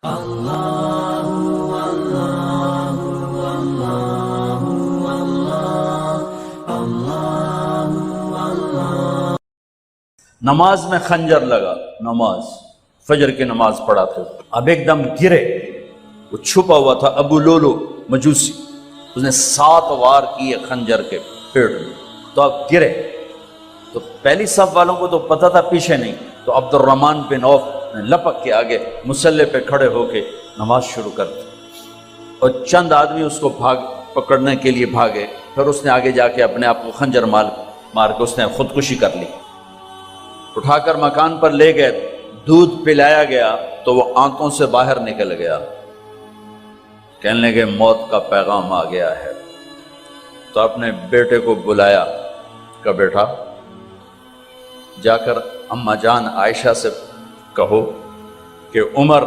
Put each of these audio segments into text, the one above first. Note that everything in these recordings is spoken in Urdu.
نماز میں خنجر لگا، نماز فجر کی نماز پڑھا تھا، اب ایک دم گرے، وہ چھپا ہوا تھا ابو لولو مجوسی، اس نے 7 وار کیے خنجر کے پیٹ میں، تو اب گرے، تو پہلی صف والوں کو تو پتہ تھا پیچھے نہیں، تو عبد الرحمن بن عوف نے لپک کے آگے مصلی پہ کھڑے ہو کے نماز شروع کر دی، اور چند آدمی اس کو پکڑنے کے لیے بھاگے، پھر اس نے آگے جا کے اپنے آپ کو خنجر مار کے اس نے خودکشی کر لی، اٹھا کر مکان پر لے گئے، دودھ پلایا گیا تو وہ آنتوں سے باہر نکل گیا، کہنے لگے موت کا پیغام آ گیا ہے، تو اپنے بیٹے کو بلایا کہ بیٹا جا کر اماں جان عائشہ سے کہو کہ عمر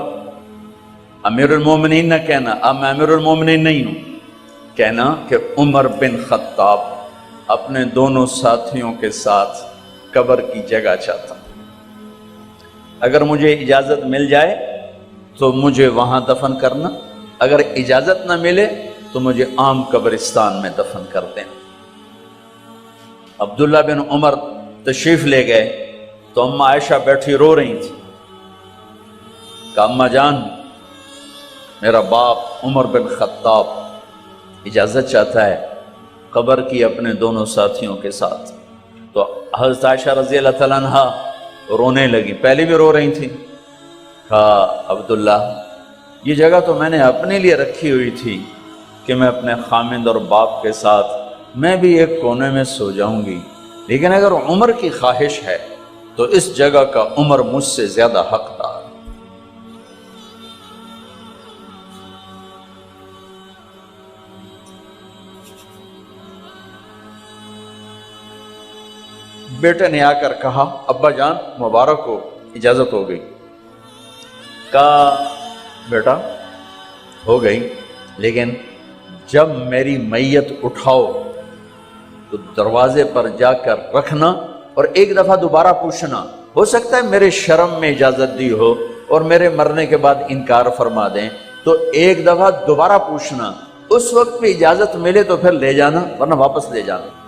امیر المومنین نہ کہنا، اب میں امیر المومنین نہیں ہوں، کہنا کہ عمر بن خطاب اپنے دونوں ساتھیوں کے ساتھ قبر کی جگہ چاہتا، اگر مجھے اجازت مل جائے تو مجھے وہاں دفن کرنا، اگر اجازت نہ ملے تو مجھے عام قبرستان میں دفن کر دیں۔ عبداللہ بن عمر تشریف لے گئے تو اماں عائشہ بیٹھی رو رہی تھی، کہ اماں جان میرا باپ عمر بن خطاب اجازت چاہتا ہے قبر کی اپنے دونوں ساتھیوں کے ساتھ، تو حضرت عائشہ رضی اللہ تعالیٰ عنہ رونے لگی، پہلے بھی رو رہی تھی، کہا عبداللہ یہ جگہ تو میں نے اپنے لیے رکھی ہوئی تھی کہ میں اپنے خامند اور باپ کے ساتھ میں بھی ایک کونے میں سو جاؤں گی، لیکن اگر عمر کی خواہش ہے تو اس جگہ کا عمر مجھ سے زیادہ حقدار۔ بیٹے نے آ کر کہا ابا جان مبارک ہو، اجازت ہو گئی، کہا بیٹا ہو گئی، لیکن جب میری میت اٹھاؤ تو دروازے پر جا کر رکھنا اور ایک دفعہ دوبارہ پوچھنا، ہو سکتا ہے میرے شرم میں اجازت دی ہو اور میرے مرنے کے بعد انکار فرما دیں، تو ایک دفعہ دوبارہ پوچھنا، اس وقت پہ اجازت ملے تو پھر لے جانا ورنہ واپس لے جانا۔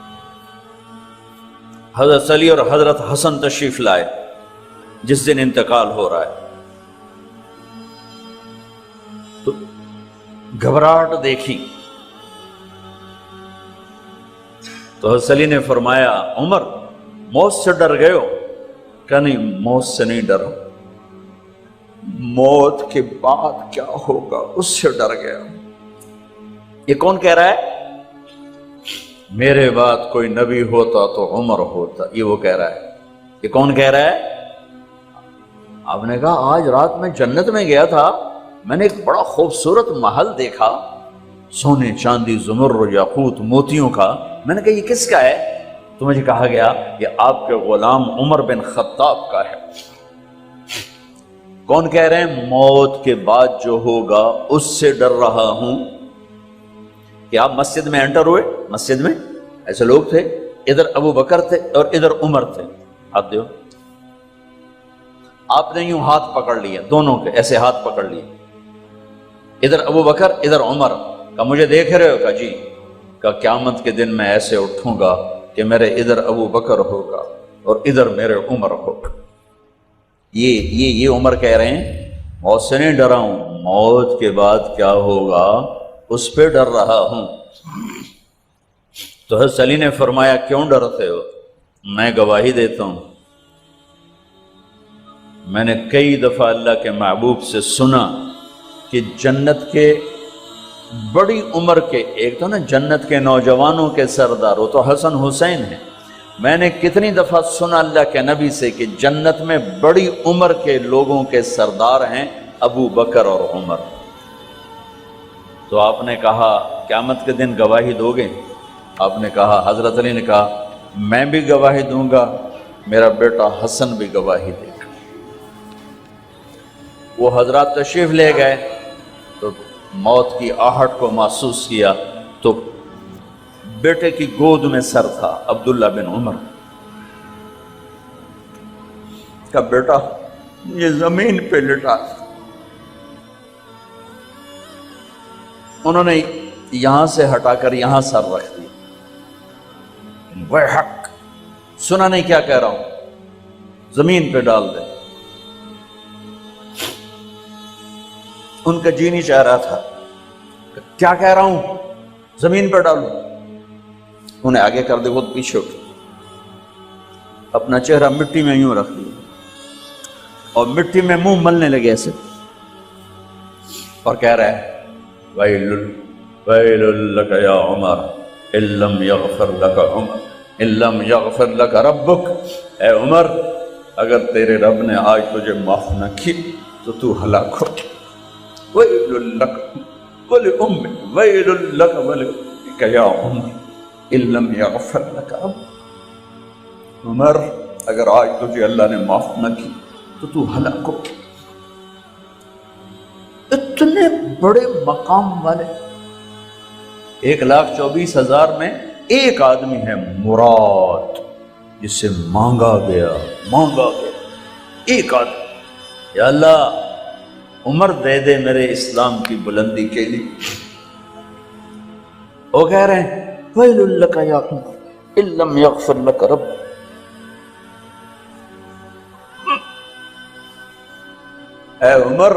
حضرت علی اور حضرت حسن تشریف لائے جس دن انتقال ہو رہا ہے، تو گھبراہٹ دیکھی تو حضرت علی نے فرمایا عمر موت سے ڈر گئے ہو؟ کہ نہیں موت سے نہیں ڈرا، موت کے بعد کیا ہوگا اس سے ڈر گیا۔ یہ کون کہہ رہا ہے؟ میرے بعد کوئی نبی ہوتا تو عمر ہوتا، یہ وہ کہہ رہا ہے۔ یہ کون کہہ رہا ہے؟ آپ نے کہا آج رات میں جنت میں گیا تھا، میں نے ایک بڑا خوبصورت محل دیکھا، سونے چاندی زمرد یاقوت موتیوں کا، میں نے کہا یہ کس کا ہے؟ تو مجھے کہا گیا یہ آپ کے غلام عمر بن خطاب کا ہے۔ کون کہہ رہے ہیں؟ موت کے بعد جو ہوگا اس سے ڈر رہا ہوں۔ کہ آپ مسجد میں انٹر ہوئے، مسجد میں ایسے لوگ تھے، ادھر ابو بکر تھے اور ادھر عمر تھے، ہاتھ دیو، آپ نے یوں ہاتھ پکڑ لیے، دونوں کے ایسے ہاتھ پکڑ لیے، ادھر ابو بکر ادھر عمر، کہا مجھے دیکھ رہے ہو؟ کہا جی، کہا قیامت کے دن میں ایسے اٹھوں گا کہ میرے ادھر ابو بکر ہوگا اور ادھر میرے عمر ہوگا۔ یہ عمر کہہ رہے ہیں موت سے نہیں ڈرا ہوں، موت کے بعد کیا ہوگا اس پہ ڈر رہا ہوں۔ تو حضرت علی نے فرمایا کیوں ڈرتے ہو؟ میں گواہی دیتا ہوں، میں نے کئی دفعہ اللہ کے محبوب سے سنا کہ جنت کے بڑی عمر کے، ایک تو نا جنت کے نوجوانوں کے سردار، وہ تو حسن حسین ہیں، میں نے کتنی دفعہ سنا اللہ کے نبی سے کہ جنت میں بڑی عمر کے لوگوں کے سردار ہیں ابو بکر اور عمر۔ تو آپ نے کہا قیامت کے دن گواہی دو گے؟ آپ نے کہا، حضرت علی نے کہا میں بھی گواہی دوں گا، میرا بیٹا حسن بھی گواہی دے گا۔ وہ حضرات تشریف لے گئے تو موت کی آہٹ کو محسوس کیا تو بیٹے کی گود میں سر تھا عبداللہ بن عمر کا، بیٹا یہ زمین پہ لٹا، انہوں نے یہاں سے ہٹا کر یہاں سر رکھ دیا. وہ حق سنا نہیں کیا کہہ رہا ہوں, زمین پہ ڈال دے. ان کا جی نہیں چاہ رہا تھا, کیا کہہ رہا ہوں, زمین پہ ڈالو. انہیں آگے کر دے, خود پیچھے اٹھ, اپنا چہرہ مٹی میں یوں رکھ دیا اور مٹی میں منہ ملنے لگے ایسے, اور کہہ رہا ہے ویل لک یا عمر ان لم یغفر لک عمر ان لم یغفر لک ربک. اے عمر, اگر تیرے رب نے آج تجھے معاف نہ کی تو تو ہلاک ہو. ویل لک ولامک ویل لک ولامک یا عمر ان لم یغفر لک ربک. عمر, اگر آج تجھے اللہ نے معاف نہ کی تو ہلاک ہو. اتنے بڑے مقام والے 1,24,000 میں ایک آدمی ہے مراد, جسے مانگا گیا ایک آدمی. یا اللہ عمر دے دے میرے اسلام کی بلندی کے لیے. وہ کہہ رہے ہیں ویل لک یا عمر ان لم یغفر لک رب. اے عمر,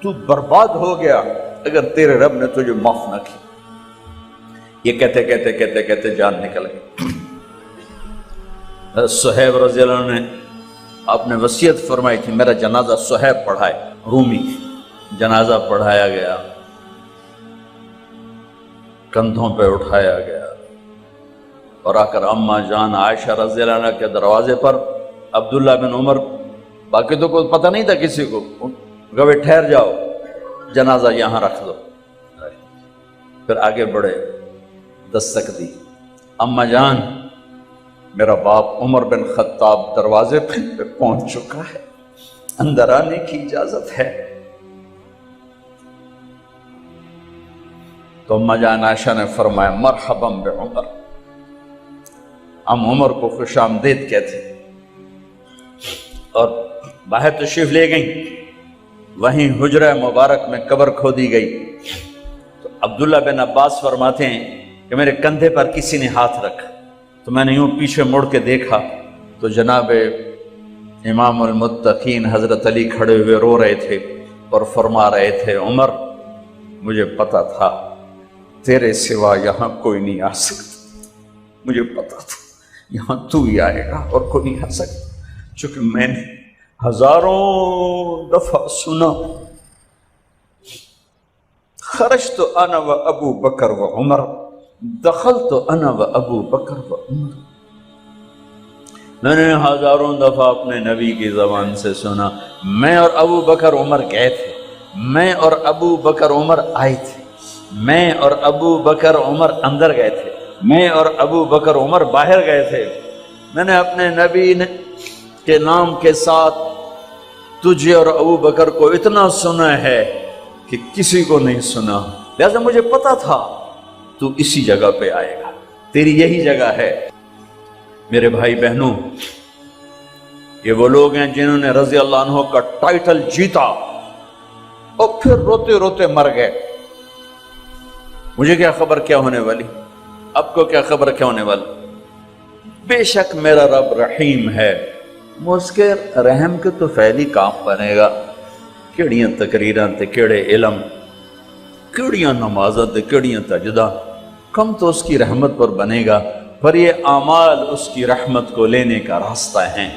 تو برباد ہو گیا اگر تیرے رب نے تجھے معاف نہ کی. یہ کہتے کہتے کہتے کہتے جان نکل گئی. صہیب رضی اللہ عنہ نے آپ نے وصیت فرمائی تھی میرا جنازہ صہیب پڑھائے, رومی. جنازہ پڑھایا گیا, کندھوں پہ اٹھایا گیا, اور آ کر اماں جان عائشہ رضی اللہ عنہ کے دروازے پر عبداللہ بن عمر, باقی تو کوئی پتہ نہیں تھا کسی کو, گوے ٹھہر جاؤ, جنازہ یہاں رکھ دو. پھر آگے بڑھے, دستک دی, اماں جان میرا باپ عمر بن خطاب دروازے پہ پہنچ چکا ہے, اندر آنے کی اجازت ہے. تو اماں جان عائشہ نے فرمایا مرحبا بعمر. ہم عمر کو خوش آمدید کہتے, اور باہر تشریف لے گئیں. وہیں حجرہ مبارک میں قبر کھودی گئی. تو عبداللہ بن عباس فرماتے ہیں کہ میرے کندھے پر کسی نے ہاتھ رکھا, تو میں نے یوں پیچھے مڑ کے دیکھا تو جناب امام المتقین حضرت علی کھڑے ہوئے رو رہے تھے اور فرما رہے تھے عمر مجھے پتا تھا تیرے سوا یہاں کوئی نہیں آ سکتا, مجھے پتا تھا یہاں تو ہی آئے گا اور کوئی نہیں آ سکتا, چونکہ میں نے ہزاروں دفعہ سنا خرجت انا و ابو بکر و عمر دخلت انا و ابو بکر و عمر. میں نے ہزاروں دفعہ اپنے نبی کی زبان سے سنا میں اور ابو بکر عمر گئے تھے, میں اور ابو بکر عمر آئے تھے, میں اور ابو بکر عمر اندر گئے تھے, میں اور ابو بکر عمر باہر گئے تھے. میں نے اپنے نبی کے نام کے ساتھ تجھے اور ابو بکر کو اتنا سنا ہے کہ کسی کو نہیں سنا, لہذا مجھے پتا تھا تو اسی جگہ پہ آئے گا, تیری یہی جگہ ہے. میرے بھائی بہنوں, یہ وہ لوگ ہیں جنہوں نے رضی اللہ عنہ کا ٹائٹل جیتا اور پھر روتے روتے مر گئے. مجھے کیا خبر کیا ہونے والی, اب کو کیا خبر کیا ہونے والی. بے شک میرا رب رحیم ہے, اس کے رحم کے تو فعلی کام بنے گا. کیڑیاں تقریراں تے کیڑے علم, کیڑیاں نمازاں تے کیڑیاں تجدہ, کم تو اس کی رحمت پر بنے گا, پر یہ اعمال اس کی رحمت کو لینے کا راستہ ہیں.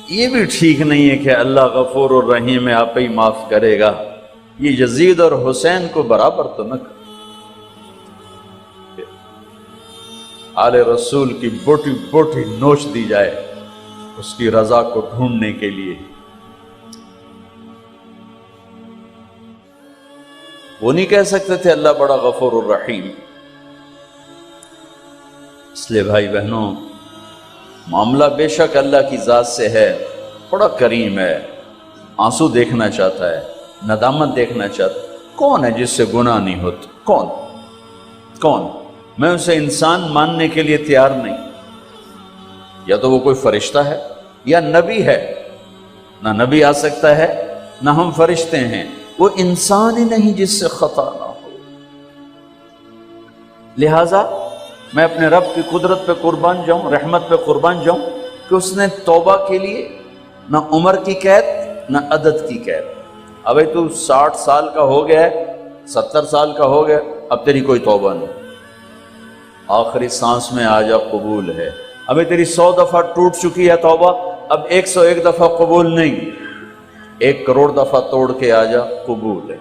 یہ بھی ٹھیک نہیں ہے کہ اللہ غفور الرحیم ہے آپ ہی معاف کرے گا. یہ یزید اور حسین کو برابر تو نہ کر. آل رسول کی بوٹی بوٹی نوچ دی جائے اس کی رضا کو ڈھونڈنے کے لیے. وہ نہیں کہہ سکتے تھے اللہ بڑا غفور الرحیم. اس لیے بھائی بہنوں, معاملہ بے شک اللہ کی ذات سے ہے, بڑا کریم ہے, آنسو دیکھنا چاہتا ہے, ندامت دیکھنا چاہتا ہے. کون ہے جس سے گناہ نہیں ہوتا؟ کون کون؟ میں اسے انسان ماننے کے لیے تیار نہیں. یا تو وہ کوئی فرشتہ ہے یا نبی ہے. نہ نبی آ سکتا ہے نہ ہم فرشتے ہیں. وہ انسان ہی نہیں جس سے خطا نہ ہو. لہٰذا میں اپنے رب کی قدرت پہ قربان جاؤں، رحمت پہ قربان جاؤں کہ اس نے توبہ کے لیے نہ عمر کی قید نہ عدد کی قید. اب تو 60 سال کا ہو گیا ہے، 70 سال کا ہو گیا، اب تیری کوئی توبہ نہیں، آخری سانس میں آ جا قبول ہے. ابھی تیری 100 دفعہ ٹوٹ چکی ہے توبہ، اب 101 دفعہ قبول نہیں، 1 کروڑ دفعہ توڑ کے آ جا قبول ہے.